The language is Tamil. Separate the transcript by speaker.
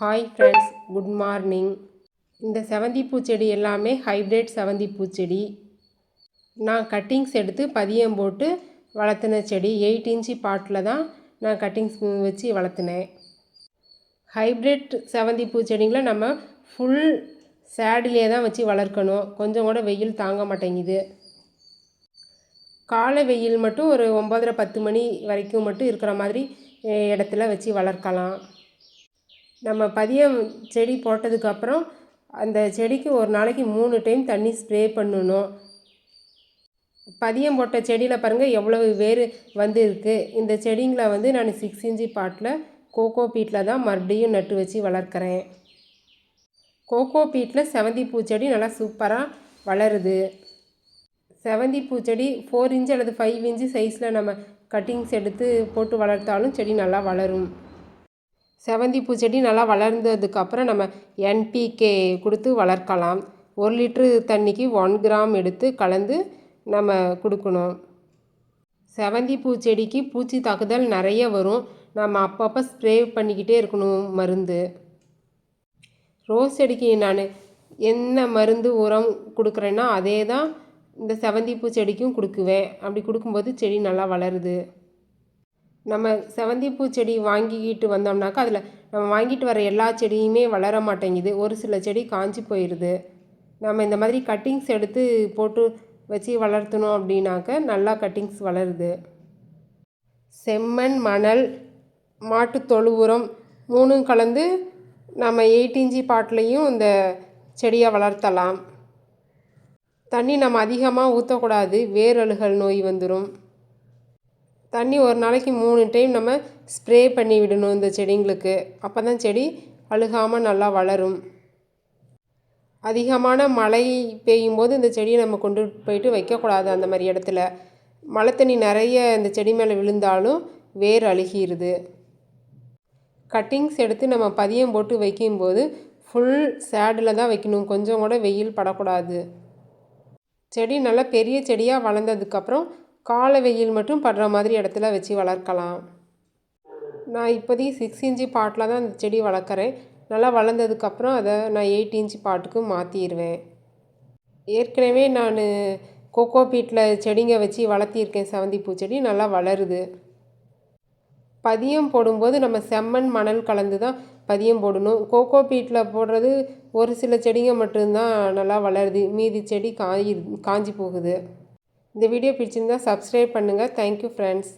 Speaker 1: Hi friends, good morning. இந்த செவந்தி பூச்செடி எல்லாமே ஹைப்ரிட் செவந்தி பூச்செடி. நான் கட்டிங்ஸ் எடுத்து பதியம் போட்டு வளர்த்துன செடி. 8 இன்ச்சு பாட்டில் தான் நான் கட்டிங்ஸ் வச்சு வளர்த்துனேன். ஹைப்ரிட் செவந்தி பூச்செடிங்களை நம்ம ஃபுல் சேடிலே தான் வச்சு வளர்க்கணும். கொஞ்சம் கூட வெயில் தாங்க மாட்டேங்குது. காலை வெயில் மட்டும் ஒரு 9:30 10 மணி வரைக்கும் மட்டும் இருக்கிற மாதிரி இடத்துல வச்சு வளர்க்கலாம். நம்ம பதியம் செடி போட்டதுக்கப்புறம் அந்த செடிக்கு ஒரு நாளைக்கு 3 டைம் தண்ணி ஸ்ப்ரே பண்ணணும். பதியம் போட்ட செடியில் பாருங்கள் எவ்வளவு வேர் வந்து இருக்குது. இந்த செடிங்களை நான் 6 இன்ச்சு பாட்டில் கோகோ பீட்டில் தான் மறுபடியும் நட்டு வச்சு வளர்க்குறேன். கோகோ பீட்டில் செவந்தி பூச்செடி நல்லா சூப்பராக வளருது. செவந்தி பூச்செடி 4 இன்ச்சு அல்லது 5 இன்ச்சு சைஸில் நம்ம கட்டிங்ஸ் எடுத்து போட்டு வளர்த்தாலும் செடி நல்லா வளரும். செவந்தி பூச்செடி நல்லா வளர்ந்ததுக்கப்புறம் நம்ம NPK கொடுத்து வளர்க்கலாம். 1 லிட்ரு தண்ணிக்கு 1 கிராம் எடுத்து கலந்து நம்ம கொடுக்கணும். செவந்தி பூச்செடிக்கு பூச்சி தாக்குதல் நிறைய வரும். நம்ம அப்பப்போ ஸ்ப்ரே பண்ணிக்கிட்டே இருக்கணும் மருந்து. ரோஸ் செடிக்கு நான் என்ன மருந்து உரம் கொடுக்குறேன்னா அதே தான் இந்த செவந்தி பூச்செடிக்கும் கொடுக்குவேன். அப்படி கொடுக்கும்போது செடி நல்லா வளருது. நம்ம செவந்தி பூச்செடி வாங்கிக்கிட்டு வந்தோம்னாக்கா அதில் நம்ம வாங்கிட்டு வர எல்லா செடியுமே வளர மாட்டேங்குது. ஒரு சில செடி காஞ்சி போயிடுது. நம்ம இந்த மாதிரி கட்டிங்ஸ் எடுத்து போட்டு வச்சு வளர்த்தணும் அப்படின்னாக்க நல்லா கட்டிங்ஸ் வளருது. செம்மண், மணல், மாட்டுத்தொழு உரம் 3ம் கலந்து நம்ம 8 இன்ச்சு பாட்லேயும் இந்த செடியை வளர்த்தலாம். தண்ணி நம்ம அதிகமாக ஊற்றக்கூடாது, வேரழுகல் நோய் வந்துடும். தண்ணி ஒரு நாளைக்கு 3 டைம் நம்ம ஸ்ப்ரே பண்ணி விடணும் இந்த செடிங்களுக்கு. அப்போ தான் செடி அழுகாமல் நல்லா வளரும். அதிகமான மழை பெய்யும் போது இந்த செடியை நம்ம கொண்டு போயிட்டு வைக்கக்கூடாது. அந்த மாதிரி இடத்துல மழை தண்ணி நிறைய இந்த செடி மேலே விழுந்தாலும் வேர் அழுகிடுது. கட்டிங்ஸ் எடுத்து நம்ம பதியம் போட்டு வைக்கும்போது ஃபுல் சேடில் தான் வைக்கணும். கொஞ்சம் கூட வெயில் படக்கூடாது. செடி நல்லா பெரிய செடியாக வளர்ந்ததுக்கப்புறம் காலை வெயில் மட்டும் படுற மாதிரி இடத்துல வச்சு வளர்க்கலாம். நான் இப்போதைக்கு 6 இன்ச்சு பாட்டில் தான் இந்த செடி வளர்க்குறேன். நல்லா வளர்ந்ததுக்கப்புறம் அதை நான் 8 இன்ச்சு பாட்டுக்கு மாற்றிடுவேன். ஏற்கனவே நான் கோகோ பீட்டில் செடிங்க வச்சு வளர்த்திருக்கேன். செவந்தி பூச்செடி நல்லா வளருது. பதியம் போடும்போது நம்ம செம்மண், மணல் கலந்து தான் பதியம் போடணும். கோகோ பீட்டில் போடுறது ஒரு சில செடிங்க மட்டும்தான் நல்லா வளருது. மீதி செடி காஞ்சி போகுது. இந்த வீடியோ பிடிச்சிருந்தால் சப்ஸ்கிரைப் பண்ணுங்கள். Thank you friends.